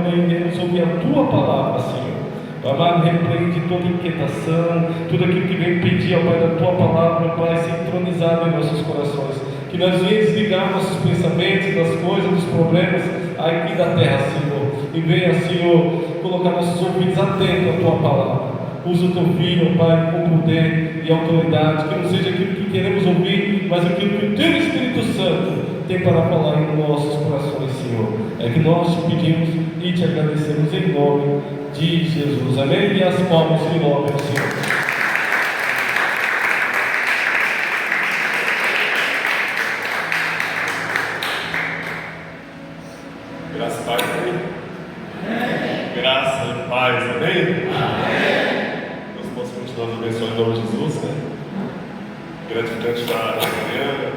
Pai, iremos ouvir a Tua palavra, Senhor. Amado, repreende toda inquietação, tudo aquilo que vem pedir, ó Pai, da Tua palavra, Pai, ser entronizado em nossos corações. Que nós venhamos desligar nossos pensamentos das coisas, dos problemas aqui da terra, Senhor. E venha, Senhor, colocar nossos ouvidos atentos à Tua palavra. Usa o Teu Filho, Pai, com poder e autoridade. Que não seja aquilo que queremos ouvir, mas aquilo que o Teu Espírito Santo tem para falar em nossos corações, Senhor. É que nós te pedimos e te agradecemos em nome de Jesus. Amém? E as palmas que louvem ao Senhor. Graças e paz, amém? Amém. Graça e paz, amém? Amém. Nós possamos continuar nos abençoando em nome de Jesus, né? Gratificante estar amanhã,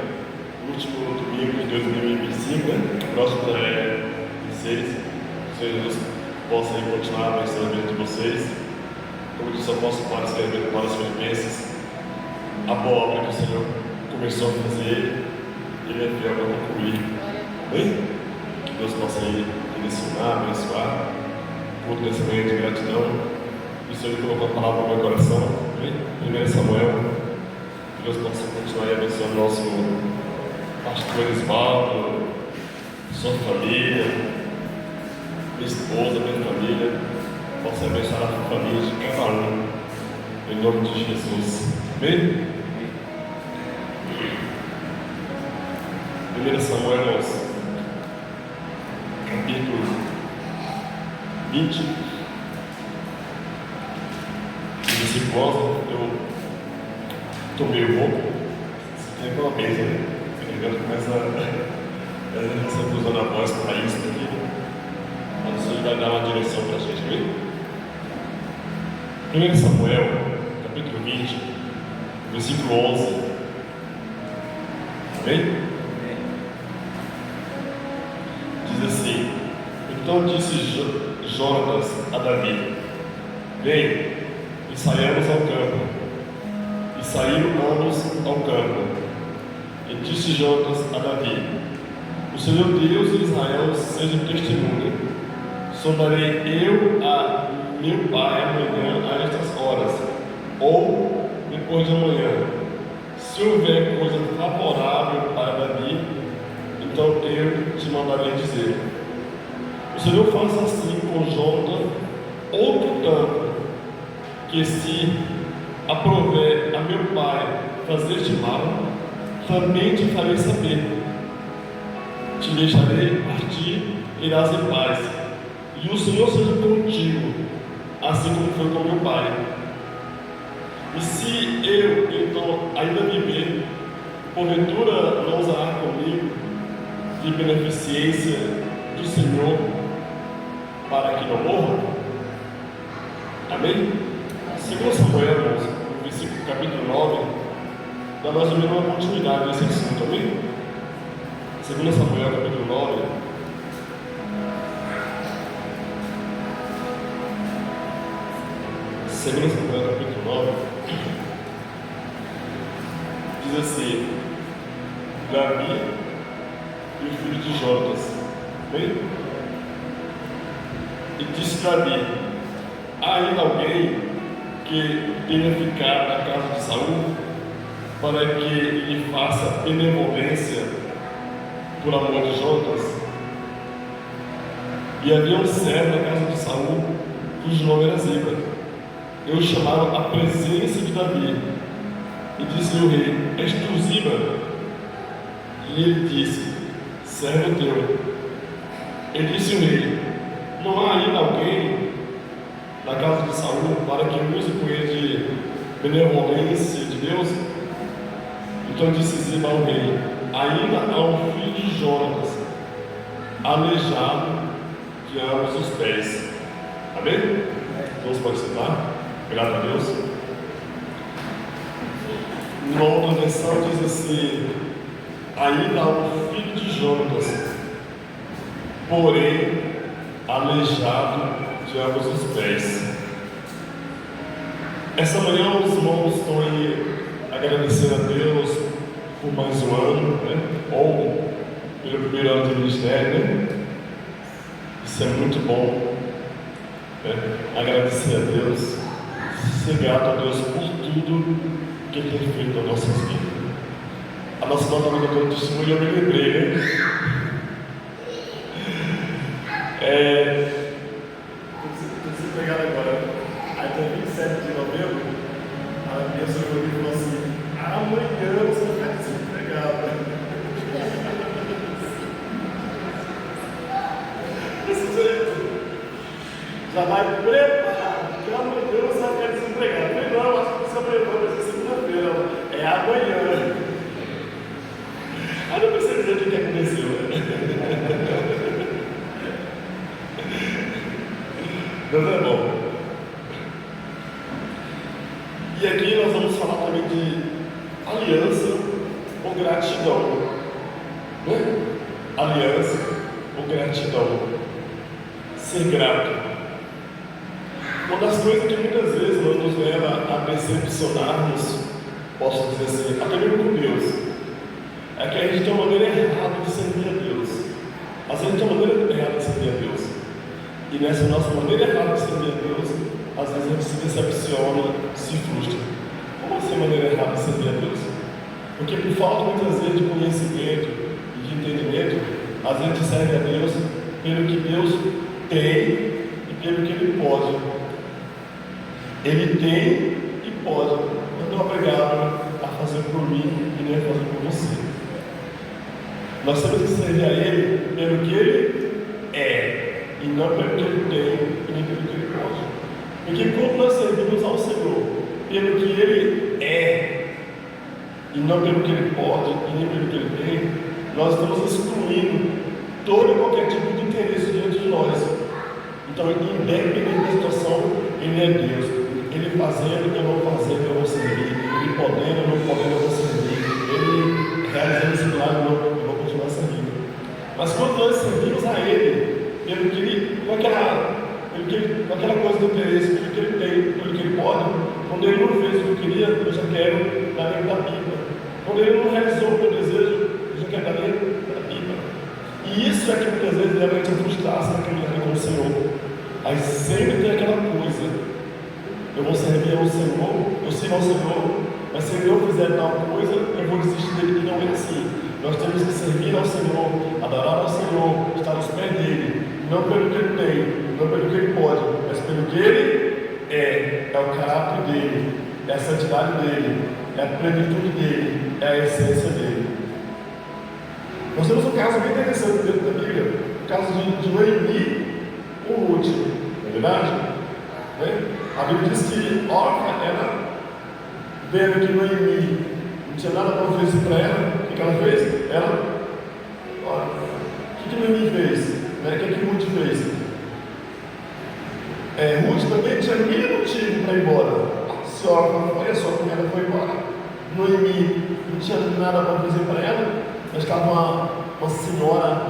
último domingo de 2025, né? Próximo é 26. Que Jesus possa aí continuar abençoando a vida de vocês. Como disse o apóstolo Paulo, escrevendo para os Filipenses, a boa obra que o Senhor começou a fazer, Ele é fiel para concluir. Amém? Que Deus possa aí direcionar, abençoar, por esse meio de gratidão. E o Senhor colocou a palavra no meu coração. Amém? 1 Samuel. Que Deus possa continuar aí abençoando o nosso pastor Esvaldo, sua família, minha esposa, minha família. Possa abençoar a família de cada um, em nome de Jesus. Amém? 1 Samuel, capítulo 20, versículo 11. Eu tomei o roubo. Você tem uma bênção, né? Começa a sempre usando a voz para isso aqui. Mas o Senhor vai dar uma direção para a gente, amém? 1 Samuel, capítulo 20, versículo 11. Amém? Diz assim: então disse Jonatas a Davi: vem, e saiamos ao campo. E saíram ambos ao campo. E disse Jonatas a Davi: o Senhor Deus de Israel seja testemunha. Sondarei eu a meu pai amanhã a estas horas, ou depois de amanhã. Se houver coisa favorável para Davi, então eu te mandarei dizer. O Senhor faça assim com Jonatas outro tanto, que se aprover a meu pai fazer-te mal, também te farei saber. Te deixarei partir, irás em paz. E o Senhor seja contigo, assim como foi com meu pai. E se eu, então, ainda viver, porventura não usará comigo de beneficência do Senhor, para que não morra? Amém? 2 Samuel, irmãos, no versículo capítulo 9, dá mais ou menos uma continuidade nesse assunto, amém? 2 Samuel, capítulo 9. Segundo Samuel, capítulo 9, diz assim: Davi e o filho de Jonatas. Amém? E disse Davi: há ainda alguém que tenha ficado na casa de Saul, para que lhe faça benevolência por amor de Jonatas? E havia um servo na casa de Saul, cujo nome era Ziba. Eu o chamava à presença de Davi, e disse-lhe o rei: és tu Ziba? E ele disse: servo teu. E disse o rei: não há ainda alguém na casa de Saul para que use com ele de benevolência de Deus? Então disse Ziba ao rei: ainda há um filho de Jonatas, aleijado de ambos os pés. Amém? Deus pode sentar? Graças a Deus. Uma outra versão diz assim: ainda há um filho de Jonatas, porém aleijado de ambos os pés. Essa manhã os irmãos estão aí agradecendo a Deus por mais um ano, né? Ou pelo primeiro ano de ministério, né? Isso é muito bom. Agradecer a Deus, ser grato a Deus por tudo que Ele tem feito nas nossas vidas. A nossa nota do testemunho, eu me lembrei, né? Estou pegando agora. Aí, dia 27 de novembro, a minha sogra me falou assim: amanhã você vai ficar desempregado. Já vai preparado, porque amanhã você vai ficar desempregado. Eu falei, não, acho que você vai ser segunda-feira, é amanhã. Aí não precisa dizer o que aconteceu. Deus é bom. E aqui nós vamos falar também de aliança ou gratidão. Né? Aliança ou gratidão. Ser grato. Uma das coisas que muitas vezes nos leva a decepcionarmos, posso dizer assim, até mesmo com Deus, é que a gente tem uma maneira errada de servir a Deus. Às vezes a gente tem uma maneira errada de servir a Deus. E nessa nossa maneira errada de servir a Deus, às vezes a gente se decepciona, se frustra. Como assim maneira errada de servir a Deus? Porque por falta muitas vezes de conhecimento e de entendimento, às vezes a gente serve a Deus pelo que Deus tem e pelo que Ele pode. Ele tem e pode. Eu não é obrigado a fazer por mim e nem a fazer por você. Nós temos que servir a Ele pelo que Ele é, e não pelo que Ele tem e nem pelo que Ele pode. Porque quando nós servimos ao Senhor pelo que Ele é, e não pelo que Ele pode e nem pelo que Ele tem, nós estamos excluindo todo e qualquer tipo de interesse diante de nós. Então, independente da situação, Ele é Deus. Ele fazendo, eu não fazendo, eu vou servir. Ele podendo, eu não podendo, eu vou servir. Ele realizando esse milagre, eu vou continuar servindo. Mas quando nós servimos a Ele, pelo que Ele, com aquela coisa do interesse, pelo que Ele tem, pelo que Ele pode, quando Ele não fez o que eu queria, eu já quero dar dentro da pipa. Quando Ele não realizou o meu desejo, eu já quero dar dentro da pipa. E isso é que muitas vezes leva a gente a frustrar-se naquele com o Senhor. Aí sempre tem aquela coisa. Eu vou servir ao Senhor, eu sirvo ao Senhor, mas se Ele não fizer tal coisa, eu vou desistir dele, e não é assim. Nós temos que servir ao Senhor, adorar ao Senhor, estar aos pés dele, não pelo que Ele tem, não pelo que Ele pode, mas pelo que Ele é o caráter dele, é a santidade dele, é a plenitude dele, é a essência dele. Nós temos um caso bem interessante dentro da Bíblia, o caso de Noemi com Ruth, não é verdade? A Bíblia diz que Orfa, ela, vendo que Noemi não tinha nada para oferecer para ela, o que ela fez? Olha, o que Noemi fez? O que Ruth fez? Ruth também tinha mínimo motivo para ir embora. Se Orfa, olha só como ela foi embora. Noemi não tinha nada para oferecer para ela, mas estava uma senhora,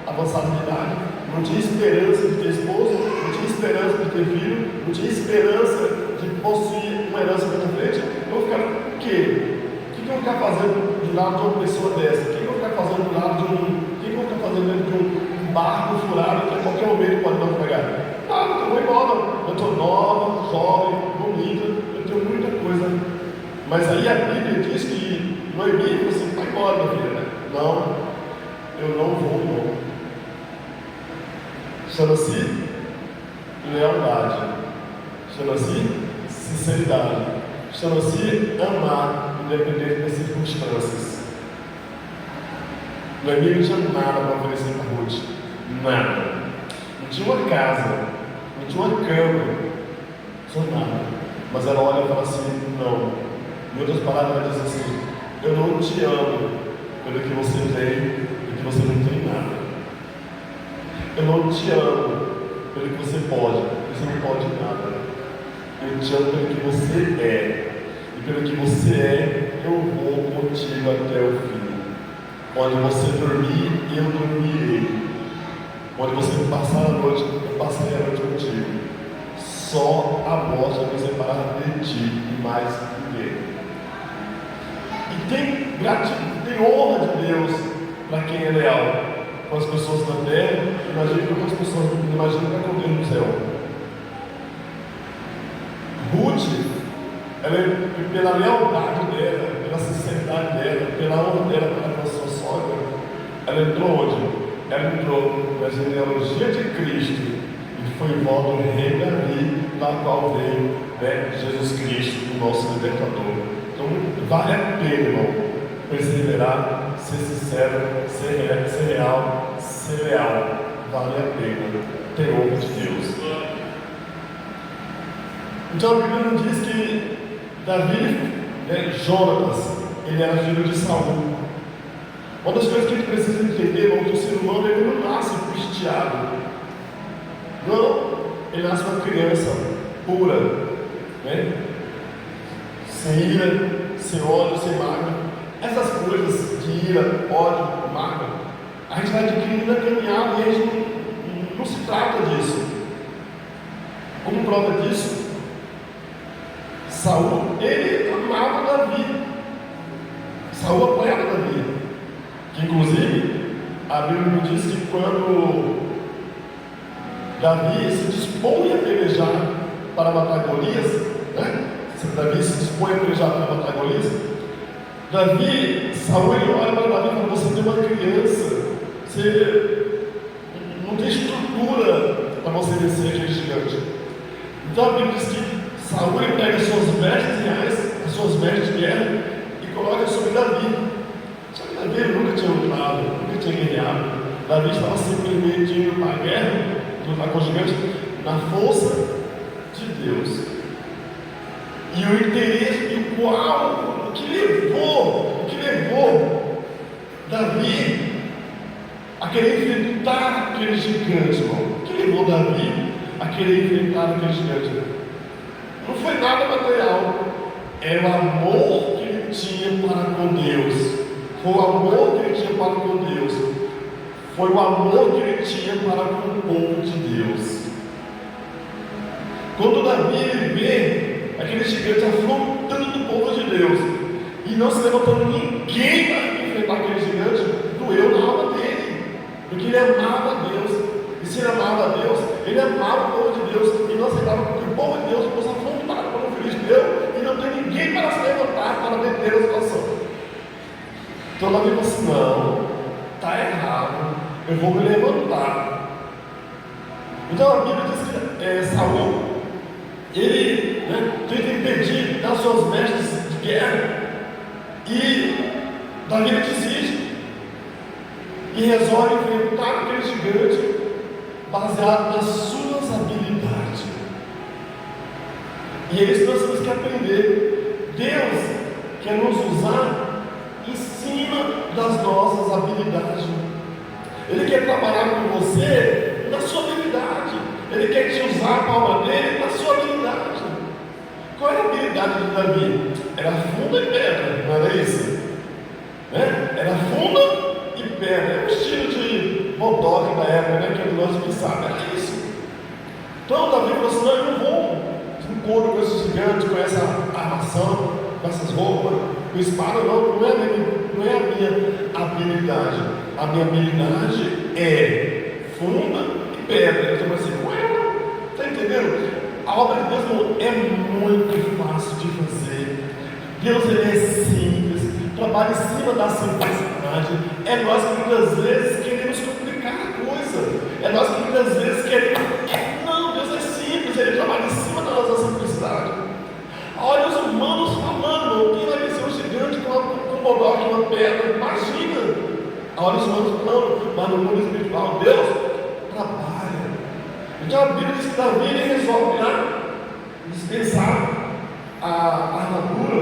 avançada de idade, não tinha esperança de ter esposo, não tinha esperança de ter filho, não tinha esperança de possuir uma herança pela frente. Eu vou ficar o quê? O que eu vou ficar fazendo do lado de uma pessoa dessa? O que eu vou ficar fazendo do lado de o que eu vou ficar fazendo dentro de um barco furado que a qualquer momento pode naufragar? Eu vou embora. Eu estou nova, jovem, bonita, eu tenho muita coisa. Mas aí a Bíblia diz que Noemi, você vai embora, minha filha. Não, eu não vou, não. Chama-se lealdade, chama-se sinceridade, chama-se amar, independente das circunstâncias. Noemi não tinha nada para oferecer para Ruth, nada. Não tinha uma casa, não tinha uma cama, não tinha nada. Mas ela olha e fala assim: não. Em outras palavras, ela diz assim: eu não te amo pelo que você tem e que você não tem nada. Eu não te amo pelo que você pode, você não pode nada. Eu te amo pelo que você é. E pelo que você é, eu vou contigo até o fim. Onde você dormir, eu dormirei. Onde você passar a noite, eu passarei a noite contigo. Só a morte vai me separar de ti e mais ninguém. E tem gratidão, tem honra de Deus para quem é leal. com as pessoas da terra, imagine com as pessoas, imagine com o Deus do céu. Ruth, pela lealdade dela, pela sinceridade dela, pela honra dela para com a sua sogra, ela entrou onde? Ela entrou na genealogia de Cristo e foi em volta do rei Davi, na qual veio, né, Jesus Cristo, o nosso libertador. Então, vale a pena, irmão, perseverar, ser sincero, ser real, ser leal. Vale a pena ter honra de Deus. Então, a Bíblia nos diz que Davi, né, Jonatas, ele era filho de Saul. Uma das coisas que a gente precisa entender, irmão, que o ser humano ele não nasce cristiano. Não, ele nasce uma criança pura, né? Sem ira, sem ódio, sem mágoa. Essas coisas de ira, ódio, mágoa, a gente vai adquirindo na caminhada e a gente não se trata disso. Como prova disso, Saul, ele amava Davi. Saul apoiava Davi. Que inclusive, a Bíblia nos diz que quando Davi se dispõe a pelejar para matar Golias, né? Se Davi se dispõe a pelejar para matar Golias, Saul ele olha para Davi e fala: você tem uma criança, você não tem estrutura para você vencer aquele gigante. Então a Bíblia diz que Saul ele pega as suas vestes reais, as suas vestes de guerra, e coloca sobre Davi. Só que Davi ele nunca tinha lutado, nunca tinha guerreado. Davi estava simplesmente indo para a guerra, lutar com o gigante, na força de Deus. E o interesse, e o que levou Davi a querer enfrentar aquele gigante, irmão? O que levou Davi a querer enfrentar aquele gigante? Não foi nada material, era o amor que ele tinha para com Deus. Foi o amor que ele tinha para com Deus. Foi o amor que ele tinha para com o povo de Deus. Quando Davi ele vê aquele gigante afrontando o povo de Deus e não se levantando ninguém para enfrentar aquele gigante, doeu na alma dele, porque ele amava a Deus. E se ele amava a Deus, ele amava o povo de Deus e não aceitava que o povo de Deus fosse afrontado por um filisteu e não tem ninguém para se levantar para deter a situação. Então Davi falou assim: não, está errado, eu vou me levantar. Então a Bíblia diz que Saul, ele tenta impedir das suas vestes de guerra, e Davi desiste e resolve enfrentar aquele gigante baseado nas suas habilidades. E é isso que nós temos que aprender. Deus quer nos usar em cima das nossas habilidades. Ele quer trabalhar com você na sua habilidade. Ele quer te usar a palma dele na sua habilidade. Qual era a habilidade de Davi? Era funda e pedra, não era isso? Né? Era funda e pedra. É o estilo de motoca da época, né? Que nós que sabe, era isso. Então Davi falou assim: não, eu não vou de encontro com esse gigante, com essa armação, com essas roupas, com espada, não é a minha habilidade. A minha habilidade é funda e pedra. Eu falei assim: ué, está entendendo? A obra de Deus é muito fácil de fazer. Deus ele é simples, trabalha em cima da simplicidade. É nós que muitas vezes queremos complicar a coisa. É nós que muitas vezes queremos. Não, Deus é simples, ele trabalha em cima da nossa simplicidade. Olha os humanos falando: quem vai vencer um gigante com um bodoque, uma pedra? Imagina! Olha os humanos falando, mas no mundo espiritual, Deus trabalha. Então a Bíblia diz que Davi ele resolve dispensar a armadura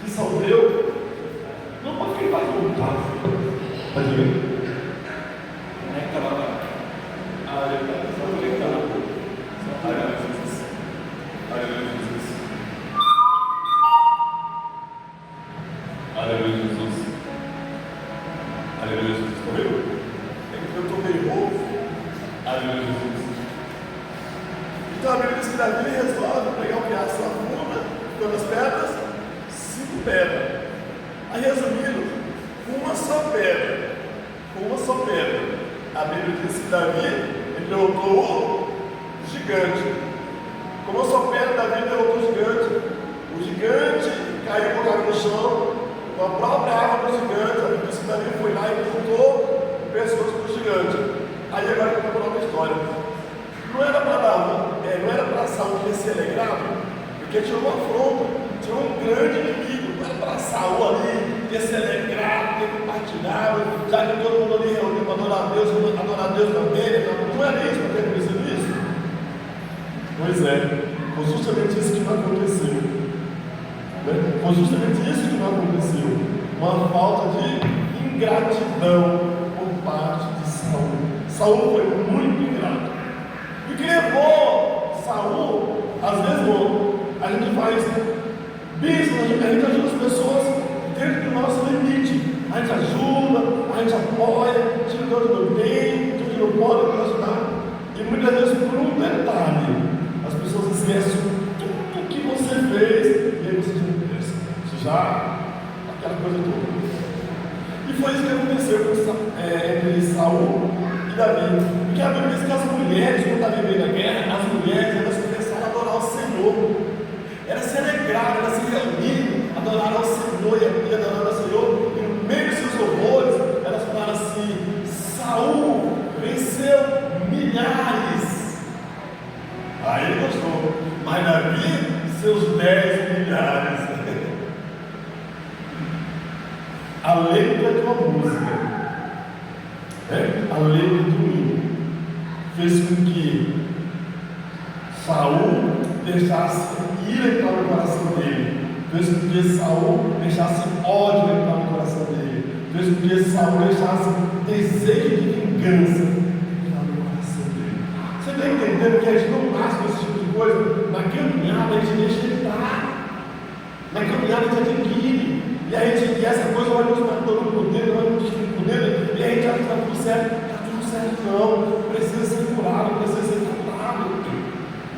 que Saul deu. Não pode ficar voltar. Pode ver? Como é que estava lá? Aleluia, Jesus. Aleluia, Jesus. Aleluia, Jesus. Aleluia, Jesus. Está vendo? Eu estou meio rouco. Aleluia, Jesus. Então a Bíblia diz que Davi resolve pegar um pedaço da funda, todas as pedras, 5 pedras. Aí resumindo, uma só pedra com uma só pedra. A Bíblia diz que Davi derrotou o gigante. Com uma só pedra, Davi derrotou o gigante. O gigante caiu colocado no chão, com a própria arma do gigante. A Bíblia diz que Davi foi lá e cortou o pescoço do gigante. Aí agora eu vou contar uma história. Não era para Davi, não era para Saul ter se alegrado, porque tinha uma afronta, tinha um grande inimigo. Não era para Saul ali ter se alegrado, ter compartilhado, já que todo mundo ali reuniu para adorar a Deus também. Não era isso para ter acontecido isso? Pois é, foi justamente isso que não aconteceu. Foi justamente isso que não aconteceu. Uma falta de ingratidão por parte de Saul. Saul foi muito ingrato. E o que levou Saul, às vezes, a gente faz business, a gente ajuda as pessoas dentro do nosso limite. A gente ajuda, a gente apoia, tira todo o bem, tudo que não pode ajudar. E muitas vezes, por um detalhe, as pessoas esquecem tudo que você fez e aí você já pensa. Isso já, aquela coisa toda. E foi isso que aconteceu entre Saul e Davi. Porque a Bíblia diz que as mulheres, quando Davi veio na guerra, as mulheres elas começaram a adorar o Senhor. Elas se alegraram, elas se reuniram, adoraram ao Senhor e adoraram ao Senhor. E no meio dos seus horrores, elas falaram assim: Saul venceu milhares. Aí ele gostou. Mas Davi, seus 10 milhares. A letra de uma música, a letra de um hino, fez com que Saul deixasse ira entrar no coração dele, fez com que Saul deixasse ódio entrar no coração dele, fez com que Saul deixasse desejo de vingança entrar no coração dele. Você está entendendo que a gente não nasce com esse tipo de coisa? Na caminhada a gente deixa entrar, na caminhada a gente adquire. E essa coisa vai nos matando por dentro, vai nos destruindo por dentro, e a gente acha que está tudo certo, não, precisa ser curado, precisa ser tratado.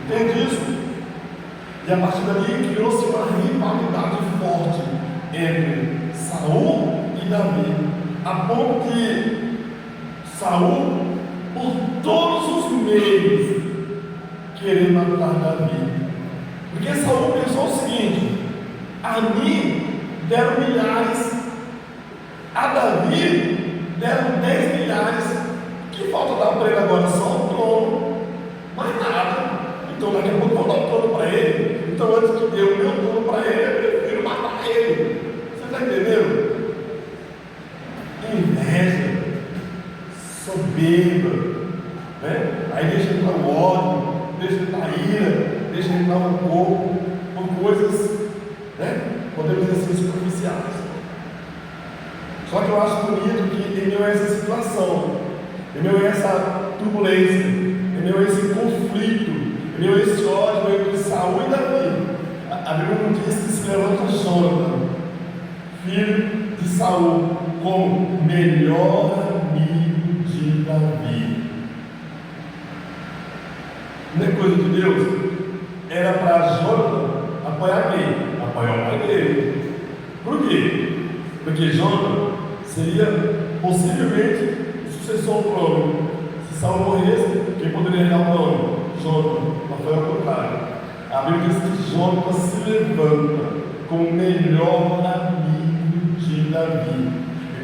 Entende isso? E a partir dali criou-se uma rivalidade forte entre Saul e Davi, a ponto que Saul, por todos os meios, querer matar Davi. Porque Saul pensou o seguinte: a mim deram milhares, a Davi deram 10 milhares, que falta dar para ele agora? Só um trono, mais nada. Então daqui a pouco vou dar um trono para ele. Então antes que dê o meu trono para ele, eu prefiro matar ele. Você está entendendo? Inveja, soberba, aí deixa entrar o ódio, deixa entrar a ira, deixa entrar o corpo, por coisas, podemos dizer assim, superficiais. Só que eu acho bonito que em meio a essa situação, em meio a essa turbulência, em meio a esse conflito, em meio a esse ódio entre Saul e Davi, a Bíblia não diz que se levanta Jonathan, filho de Saul, como melhor amigo de Davi. Não é coisa de Deus? Era para Jonathan apoiar quem? Apoiar o pai dele. Por quê? Porque Jonathan seria possivelmente o sucessor ao trono. Se Saul morresse, quem poderia herdar o trono? Jonathan. Mas foi ao contrário. A Bíblia diz que Jonathan se levanta como o melhor amigo de Davi.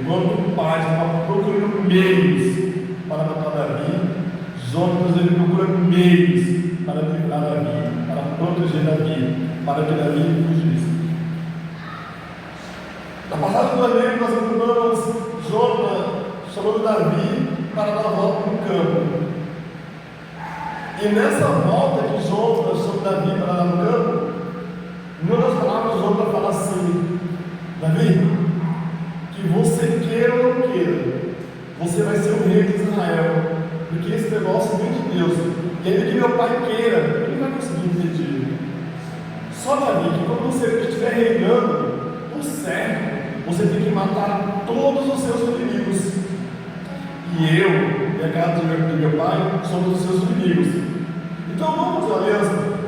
Enquanto o pai estava procurando meios para matar Davi, Jonathan ele procura meios para livrar Davi, para proteger Davi, para que Davi fugisse. Na passagem do livro nós encontramos Jonathan chamando Davi para dar a volta no campo. E nessa volta que Jonathan chama Davi para dar no campo, uma das palavras Jonathan fala assim: Davi, que você queira ou não queira, você vai ser o rei de Israel, porque esse negócio vem de Deus. E ainda que meu pai queira, ele não vai conseguir impedir. Só Davi, que quando você estiver reinando, por certo, você tem que matar todos os seus inimigos. E eu, e a casa de meu pai, somos os seus inimigos. Então vamos fazer uma aliança.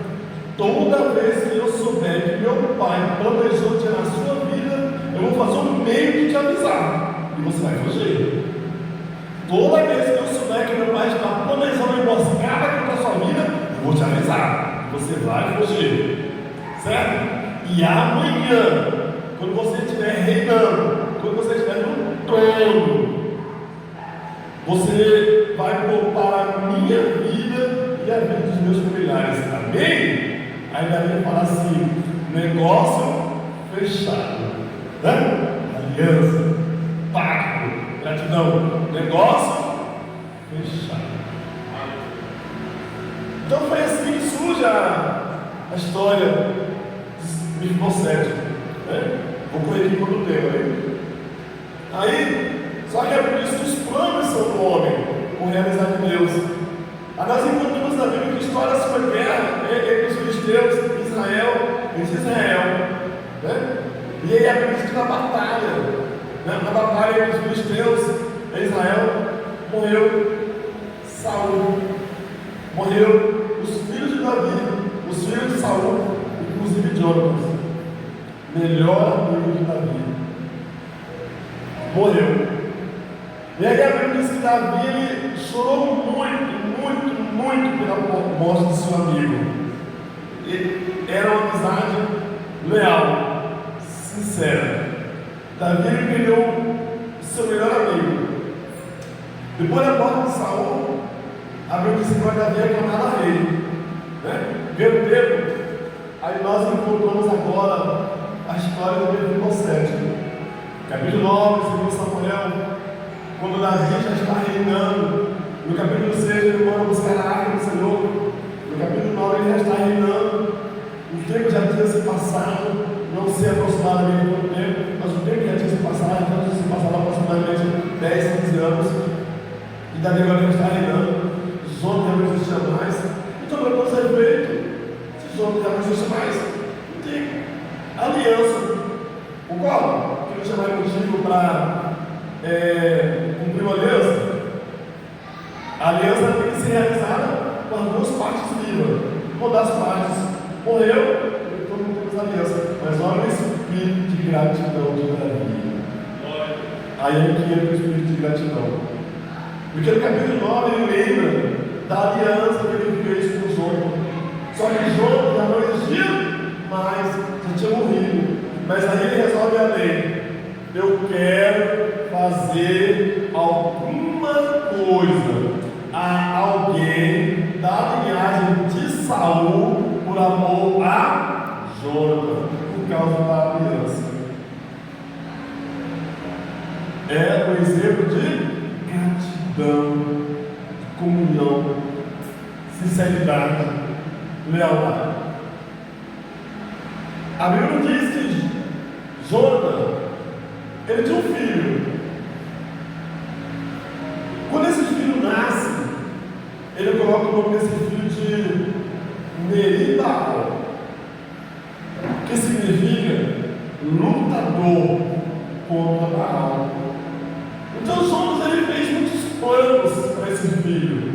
Toda vez que eu souber que meu pai planejou tirar a sua vida, eu vou fazer um meio de te avisar. E você vai fugir. Toda vez que eu souber que meu pai está planejando uma emboscada contra a sua vida, eu vou te avisar. Você vai fugir. Certo? E amanhã, quando você estiver reinando, quando você estiver no trono, você vai poupar a minha vida e a vida dos meus familiares. Amém? Aí Davi fala assim: negócio fechado, né? Aliança, pacto, gratidão, negócio fechado. Então foi assim que surge a história de Mefibosete, né? Vou correr aqui quando tempo aí. Só que é por isso que os planos são do homem, por realizar de Deus. Aí nós encontramos na Bíblia que história sobre a guerra entre os filisteus e Israel, né? E aí a Bíblia diz que na batalha, né? Na batalha entre os filisteus e Israel, morreu Saul, morreu os filhos de Davi, os filhos de Saul, inclusive Jonas, melhor amigo de Davi, morreu. E aí a Bíblia diz que Davi ele chorou muito pela morte de seu amigo. E era uma amizade leal, sincera. Davi ele perdeu o seu melhor amigo. Depois da morte de Saul, a Bíblia diz que Davi é tornado rei, né? Veio tempo. Aí nós encontramos agora a história do Mefibosete. Capítulo 9, 2 Samuel. Quando Davi já está reinando, no capítulo 6 ele manda buscar a arca do Senhor, no capítulo 9 ele já está reinando, o tempo já tinha se passado, não sei aproximadamente quanto tempo, mas o tempo já tinha se passado, já tinha se passado aproximadamente 10, 15 anos, e Davi agora já está reinando, os homens já não existiam mais, então para não ser feito, se os homens já não existiam mais, não tem aliança, concorda? Que não chamar contigo para cumprir uma aliança. A aliança tem que ser realizada com as duas partes vivas. Uma das partes morreu, e todo mundo fez aliança. Mas olha o espírito de gratidão de Davi. Aí é que entra o espírito de gratidão. Porque no capítulo 9 ele lembra da aliança que ele fez com Jonas. Só que Jonas já não existia mais, já tinha morrido. Mas aí ele resolve a lei. Eu quero fazer alguma coisa a alguém da linhagem de Saul por amor a Jonas, por causa da aliança. É um exemplo de gratidão, de comunhão, sinceridade, lealdade. A Bíblia diz que Jonas ele tinha um filho. Quando esse filho nasce, ele coloca o nome desse filho de Meribaal, que significa lutador contra Baal. Então Jonas ele fez muitos planos para esse filho.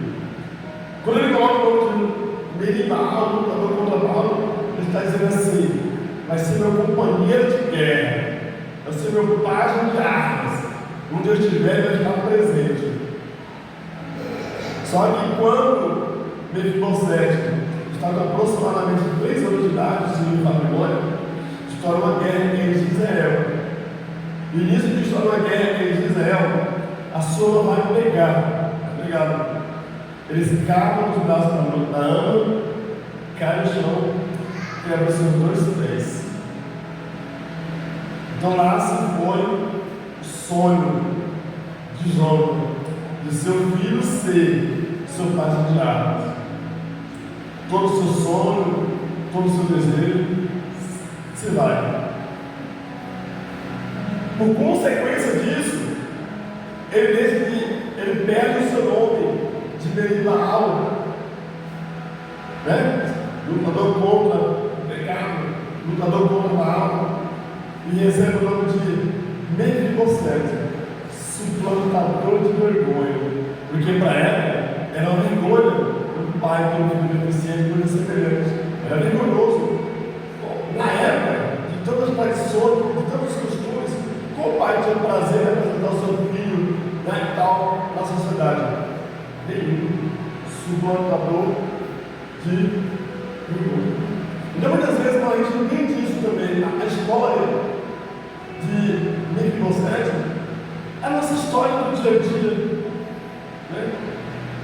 Quando ele coloca o nome de Meribaal, lutador contra Baal, ele está dizendo assim: vai ser meu companheiro de guerra, vai ser meu pajem de armas, onde eu estiver, ele vai estar presente. Só que quando Mefibosete está com aproximadamente 3 anos de idade, em Babilônia, estoura uma guerra entre Israel. No início de estoura uma guerra entre Israel, a sua vai pegar, tá ligado? Eles escapam dos braços da Ana, caem no chão, quebram seus 2 pés. Então lá se foi o sonho de Jonas, de seu filho ser seu pai de armas. Todo o seu sonho, todo o seu desejo se vai. Por consequência disso, ele perde o seu nome de Meribaal, né? Lutador contra o pecado, lutador contra o mal, e recebe o nome de Mefibosete, suplantador de vergonha, porque para ela era uma vergonha o pai ter um filho deficiente por semelhante. Era vergonhoso. Na época, de todas as tradições, de tantos costumes, como o pai tinha o prazer de apresentar o seu filho, né, e tal, nas sociedade? Nenhum. Suplantador de rigor. Então, muitas vezes, a gente não entende isso também. A história de Mefibosete é a nossa história do dia a dia. Né?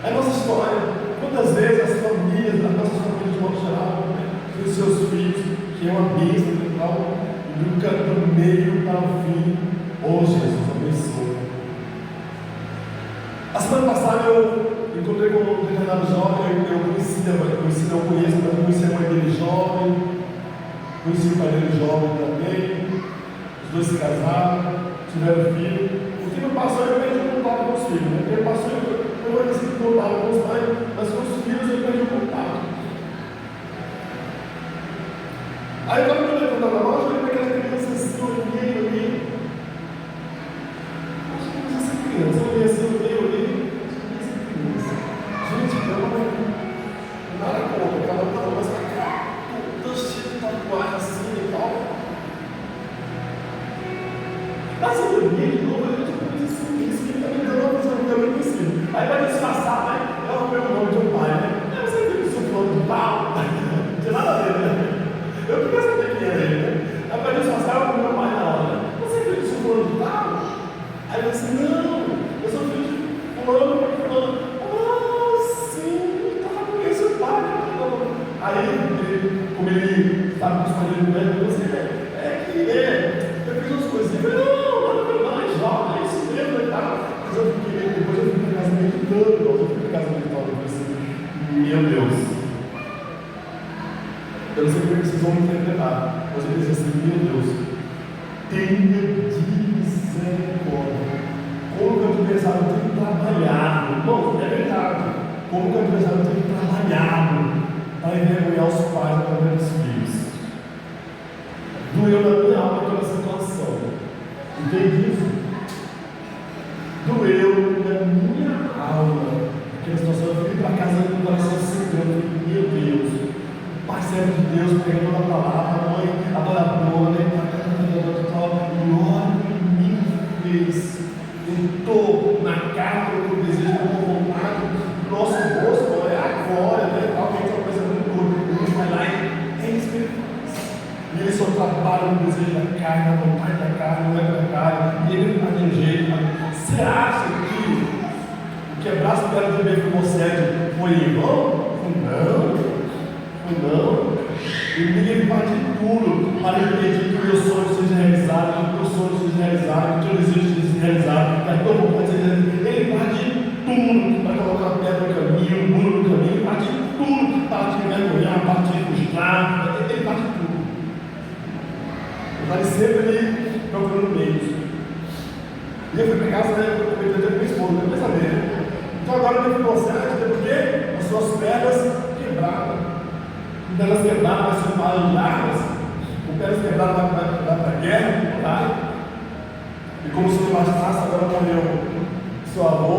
É a nossa história. Quantas vezes as famílias, as nossas famílias de modo geral, né, têm os seus filhos, que é uma bênção e tal, e do meio para o fim, Jesus abençoe. A semana passada eu encontrei com um determinado jovem, eu conheci a mãe dele jovem, conheci o pai dele jovem também, os dois se casaram, tiveram filho. O tempo passou e eu perdi o contato com os filhos. O tempo passou e eu não consegui contato com os pais, mas com os filhos eu perdi o contato. Aí quando eu levantava na loja, eu vi aquela criança assim, olhando ali. Acho que não essa criança, eu olhei assim, olhei. Gente, não nada contra, cada um tá mais pra cá, todo cheio de tatuagem assim e tal. Mas eu olhei de novo, eu disse assim, isso que tá me dando uma coisa que eu não consigo. Aí vai disfarçar, né? Eu arrumei o nome de um pai, né? Eu sei que eu sou fulano de tal, não tinha nada a ver, né? Eu queria saber quem era ele, né? Aí vai disfarçar, eu arrumei o pai na hora, né? Você viu que eu sou fulano de tal? Aí eu disse, não, eu sou filho de fulano. Aí, como ele estava escolhendo o médico, você eu fiz umas coisas. Eu falei, não, é jovem, é isso mesmo, e tal. Mas depois eu fui para casa meditando, eu fui para casa meditando, eu falei assim, meu Deus. Eu não sei como vocês vão interpretar, mas eu pensei assim, meu Deus, tenha de misericórdia. Como que eu pensava, eu tenho trabalhado. Bom, é verdade. Como que eu pensava, eu tenho trabalhado para envergonhar os pais através dos filhos. Doeu na minha alma aquela situação. Entende isso? Doeu na minha alma aquela situação. Eu fui para casa com o coração sangrando. Meu Deus, o pai servo de Deus pegando a palavra, a mãe adoradora, né? Glória que me fez. Entrou na carne do desejo, com vontade. Nosso rosto é a glória, né? Alguém está pensando no vai lá e é isso que ele faz. E ele só trabalha no desejo da carne, na vontade da carne, não é da carne, e ele não faz de jeito. Você acha que o quebrar as pernas de Mefibosete foi em vão? Não. E ninguém faz de tudo para impedir que o meu sonho seja realizado, que o meu sonho seja realizado, que o teu desejo seja realizado, que a tua vontade seja realizada. Ele faz de tudo para colocar a pedra no caminho, o muro no caminho, ele faz de tudo para te envergonhar, para te frustrar, ele faz de tudo. Ele vai sempre ali procurando meios. E eu fui para casa, né? Eu comentei com minha esposa, eu queria saber. Então agora eu tenho que mostrar, porque as suas pernas quebradas. Com pernas quebradas, vai ser uma largas. Com pernas quebradas, vai para a guerra, tá? E como se não bastasse, agora morreu seu avô,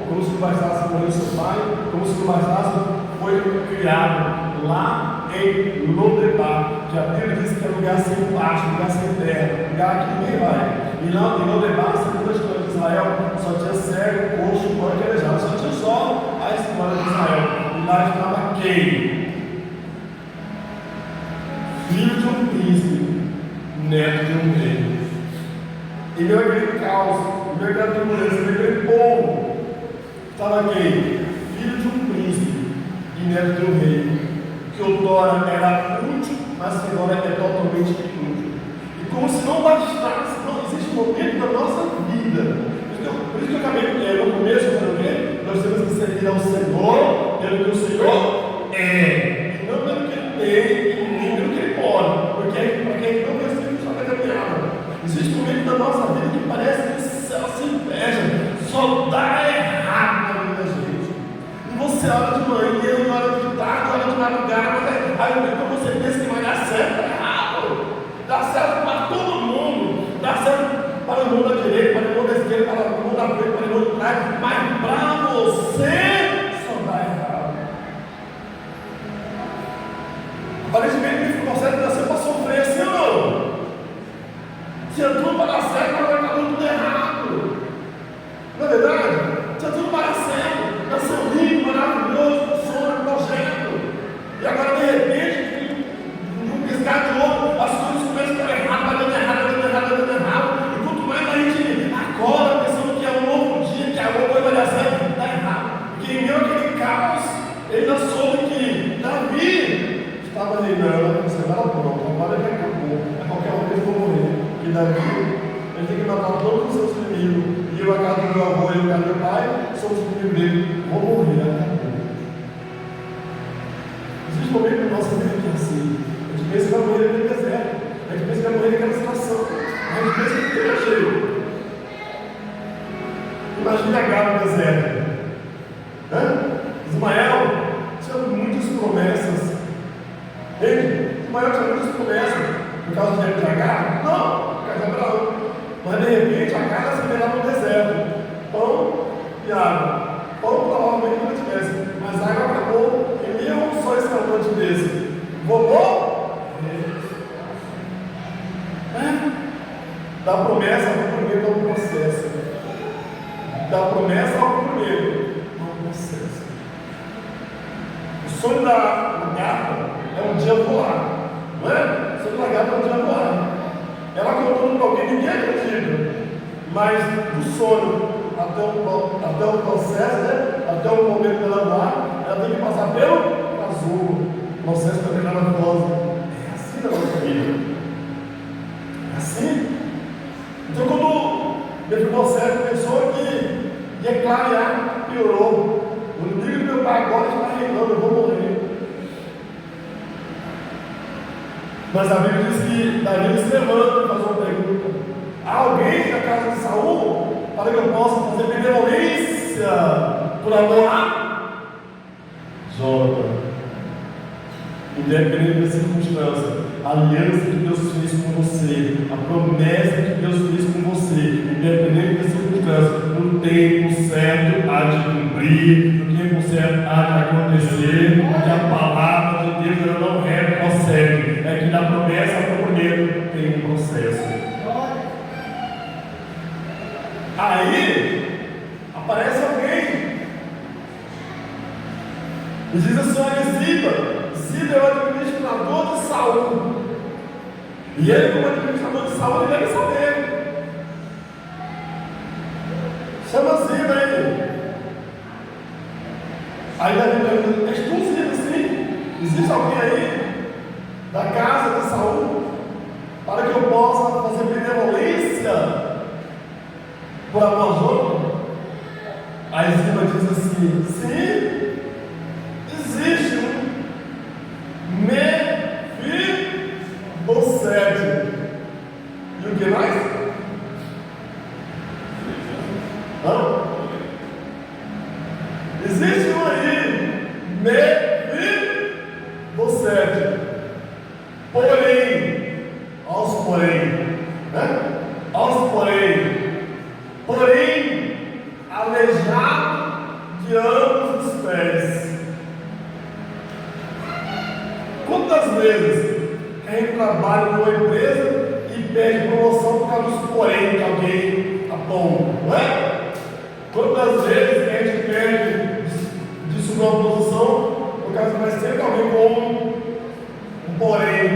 como se não bastasse, morreu seu pai, como se não bastasse, foi criado lá em Lodebar, que a Bíblia diz que é lugar sem pasto, lugar sem terra, lugar que ninguém vai. E lá em Lodebar, segundo a história de Israel, só tinha cego, coxo, boi e calejado, só tinha só a história de Israel. E lá estava quem? Filho de um príncipe, neto de um rei. E meu aquele caos, meu aquela turbulência, meu aquele povo, estava quem? Filho de um príncipe e neto de um rei, que outrora era útil, mas que agora é totalmente inútil. E como se não bastasse, não existe um momento da nossa vida. Por isso que eu acabei no começo, falando o quê? Nós temos que servir ao Senhor, pelo que o Senhor é, e não pelo que Ele tem, e nem pelo que Ele pode, porque para quem não recebe, só vai caminhar. Existe um momento da nossa vida que parece que o céu se inveja, só dá errado na vida da gente. E você olha de manhã, olha de tarde, olha de madrugada, aí quando você pensa que vai dar certo, dá errado. Dá certo para todo mundo, dá certo para o mundo da direita, para o mundo da esquerda, para o mundo da frente, para o mundo de trás, mas para você só dá errado. Aparentemente, o conceito nasceu para sofrer assim ou não? Se tudo para dar certo, mas vai dar tudo errado. Não é verdade? Se tudo para estava reinando, você estava pronto, agora ele acabou, a qualquer momento eu vou morrer. E Davi, ele tem que matar todos os seus inimigos. E eu, a casa do meu avô e a casa do meu pai, somos inimigos dele. Vou morrer, acabou. Existe um momento na nossa vida que é assim. A gente pensa que vai morrer no deserto. A gente pensa que vai morrer naquela situação. A gente pensa que tem cheio. Imagina Agar no deserto. Ismael tinha muitas promessas. Ismael tinha muitas promessas. Por causa de Agar? Não, por causa de Abraão. Mas de repente Agar se vê lá no deserto. Pão e água. Pão provavelmente não tivesse. Mas a água acabou. E um só escaldante desse. Vovô? Da promessa ao cumprimento ao processo. Da promessa ao cumprimento ao processo. O sonho da gata é um dia voar. Não é? O sonho da gata é um dia voar. Ela contando para alguém, ninguém acredita. Mas do sonho até o processo, né? Até o momento dela voar, ela tem que passar pelo casulo. O processo também maravilhoso. É assim na nossa vida. É assim. Então, quando Mefibosete pensou que ia clarear, piorou. O inimigo do meu pai agora está reinando, eu vou morrer. Mas a Bíblia diz que Davi se levanta e faz uma pergunta: há alguém na casa de Saul para que eu possa fazer benevolência por amor a Jonathan? Independente da circunstância, a aliança que Deus fez com você, a promessa que Deus fez com você, independente da circunstância, no tempo certo há de cumprir, no tempo certo há de acontecer, porque a palavra de Deus ela não retrocede, é que na promessa ao cumprimento tem um processo. Aí aparece alguém e diz assim: olha, Ziba é o administrador de Saul. E ele, como administrador de Saul, ele deve saber. Chama Ziba aí. Aí Davi pergunta: és tu, Ziba? Sim. Existe alguém aí da casa de Saul para que eu possa fazer benevolência por amor a Jonathan? Aí Ziba diz assim: sim, existe um Mefibosete. E o que mais? Existe um aí, Mefibosete. Porém, aos porém, aleijado de ambos os pés. Quantas vezes a gente trabalha numa empresa e pede promoção por causa dos porém que alguém aponta, não é? Quantas vezes a gente pede de subir uma posição por causa que vai sempre alguém com um porém,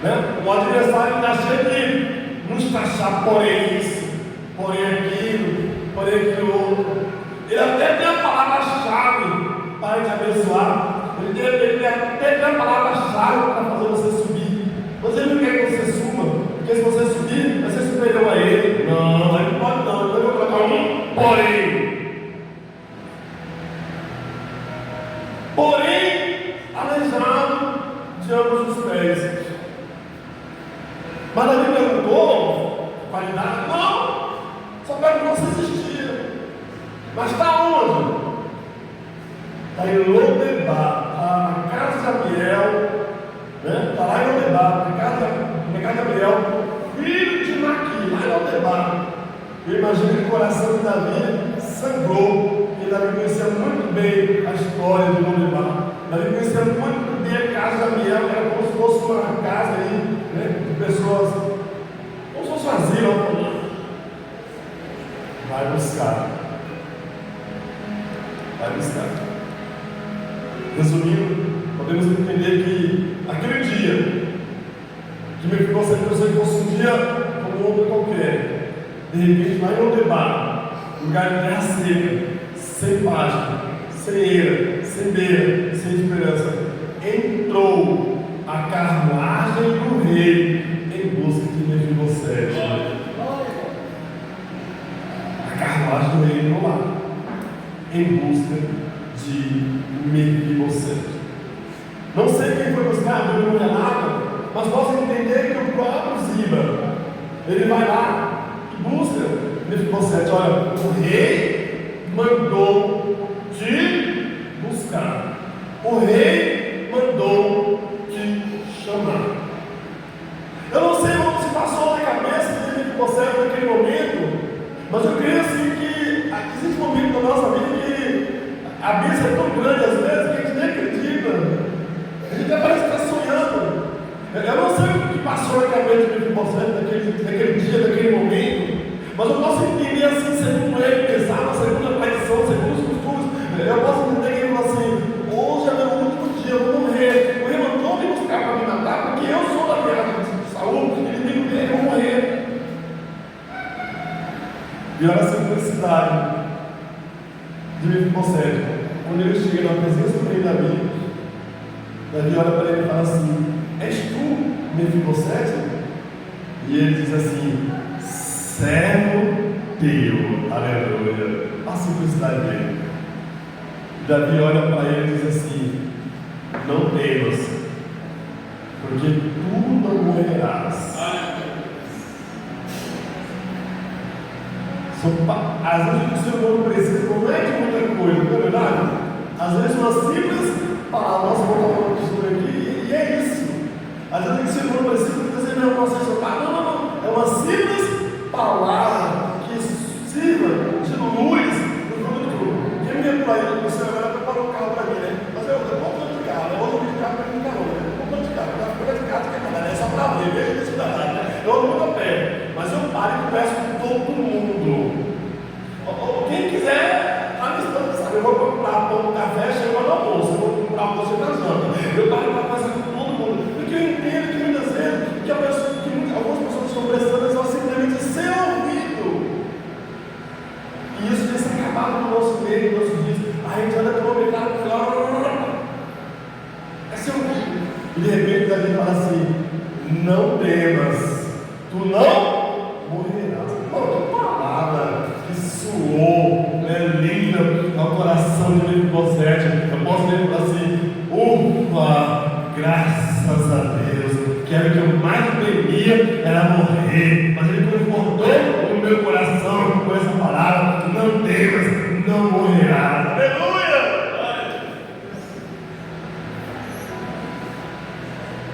né? O adversário está cheio de nos taxar porém isso, porém aquilo, porém aquilo outro. Ele até tem a palavra-chave para te abençoar. Ele até tem a palavra-chave para fazer você subir. Você não quer que você suba, porque se você subir, vai ser superior a ele. Não, ele não pode não. Então eu vou colocar um porém, aleijado de ambos os pés. Mas Davi perguntou qualidade? Não, só perguntou se existia. Mas está onde? Está em Lodebar, está na casa de Abiel, né? Está lá em Lodebar, na casa de Abiel, filho de Maqui, lá em Lodebar. Eu imagino que o coração de Davi sangrou, porque Davi conhecia muito bem a história de Lodebar. Davi conhecia muito bem a casa de Abiel, que era como se fosse uma casa aí, né? De pessoas, como se fosse um asilo. Vai buscar. Resumindo, podemos entender que aquele dia que Mefibosete pensou que fosse um dia como outro qualquer, de repente vai em Lodebar, lugar de terra seca, sem página, sem ira, sem beira, sem esperança, entrou a carruagem do rei em busca de Mefibosete. A carruagem do rei entrou lá, em busca de Mefibosete. Não sei quem foi buscar, não relata, mas posso entender que o próprio Ziba, ele vai lá e busca Mefibosete. Olha, o rei mandou te buscar. O rei mandou te chamar. Eu não sei o que se passou na cabeça de Mefibosete naquele momento, mas eu creio assim que existe um momento da nossa vida que a bênção é tão grande às vezes que a gente nem acredita. A gente parece que está sonhando. Eu não sei o que passou na cabeça de Mefibosete naquele dia, naquele momento, mas eu posso entender assim, segundo ele pensava, segundo a tradição, segundo os costumes. Eu posso entender que ele falou assim: hoje é meu último dia, eu vou morrer. O rei mandou me buscar para me matar, porque eu sou da terra de Saul, inimigo dele, eu vou morrer. E olha a simplicidade de Mefibosete. Quando ele chega na presença do rei Davi, Davi olha para ele e fala assim: és tu, Mefibosete? E ele diz assim: servo teu. Aleluia. A simplicidade dele. Davi olha para ele e diz assim: não temas, porque tu não morrerás. Às vezes o ser humano precisa, não é de muita coisa, não é verdade? Às vezes uma simples palavra, nossa, vou tomar uma postura aqui, e é isso. Às vezes o ser humano precisa dizer: não, não sei soltar. Não. É uma simples palavra que sirva de luz no futuro. Quem me por aí, você agora preparou um carro para mim, né? Mas eu vou comprar de carro, eu vou de carro para mim, carro, né? Eu vou de carro, é só para ver, veja esse cidadão, né? Eu ando muito a pé, mas eu paro e converso com todo mundo. Quem quiser, tá me estando, sabe? Eu vou comprar pão, café, chega no almoço, eu vou comprar almoço na janta. Eu paro para conversar com todo mundo, porque eu entendo que muitas vezes, que algumas pessoas estão prestando atenção simplesmente ser ouvido. E isso tem se acabado no nosso meio, nos nossos dias. A gente anda com o mercado e fala: é ser ouvido. E de repente a gente fala assim: não temas, tu não morrerás. Que palavra que suou, né, linda ao coração de Mefibosete. Eu posso ler assim: ufa, graças a Deus, que era o que eu mais temia, era morrer. Mas ele confortou no meu coração com essa palavra: não temas, não morrerás. Aleluia!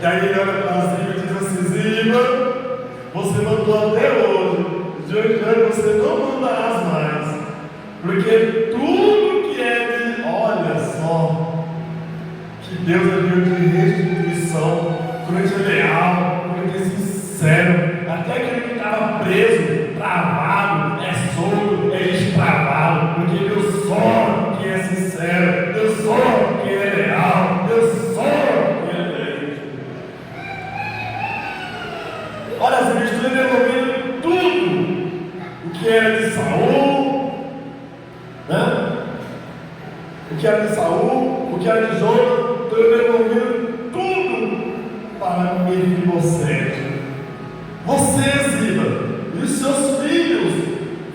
E aí ele olha para Ziba e diz assim: Ziba, você mandou até hoje, de hoje em diante você não mandarás mais, porque tudo que é de, olha só, que Deus é Deus de restituição, quando a gente é leal, quando a gente é sincero, até aquele que estava preso, travado, é solto, é destravado, porque Deus só que é sincero, Deus só que é leal, Deus só que é leal. Olha, as Escrituras devolvendo tudo o que era de Saul, né? O que era de Saul, o que era de Jonas, estou devolvendo tudo para Mefibosete. Você, Ziba, e os seus filhos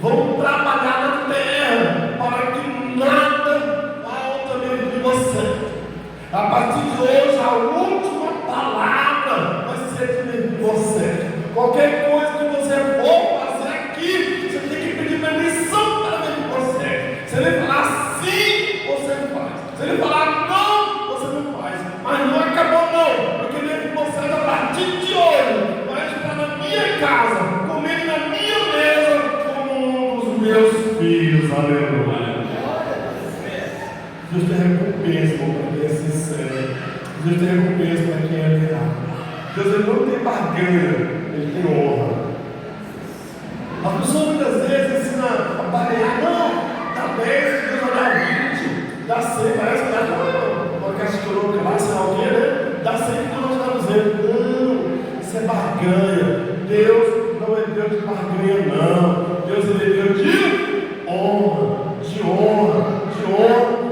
vão trabalhar na terra para que nada falte a Mefibosete. A partir de hoje, a última palavra vai ser de Mefibosete. Qualquer coisa que você for fazer aqui, você tem que pedir permissão para Mefibosete. Se ele falar sim, você faz. Se ele falar não, você não faz. Mas não acabou não, porque Mefibosete, a partir de hoje, vai estar na minha casa, comendo na minha mesa, como um dos meus filhos. Aleluia. Deus tem recompensa para quem é sincero. Deus tem recompensa para quem é leal. Deus ele não tem barganha, ele tem honra. As pessoas muitas vezes ensinam a parear: não, dá 10, Deus vai dar 20, dá 100, parece que dá uma caixa de louca lá, sei lá o que, né? Dá 100 que Deus está dizendo: não, isso é barganha. Deus não é Deus de barganha, não. Deus ele é Deus de honra, de honra, de honra.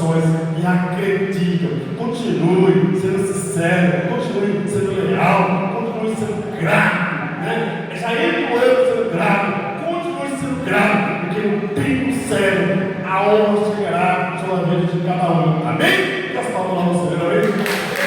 corações e acreditam. Continue sendo sincero, continue sendo leal, continue sendo grato, né? Já entre o ano sendo grato, continue sendo grato, porque no tempo certo a honra chegará sobre a vida de cada um. Amém? Que as palavras você, amém?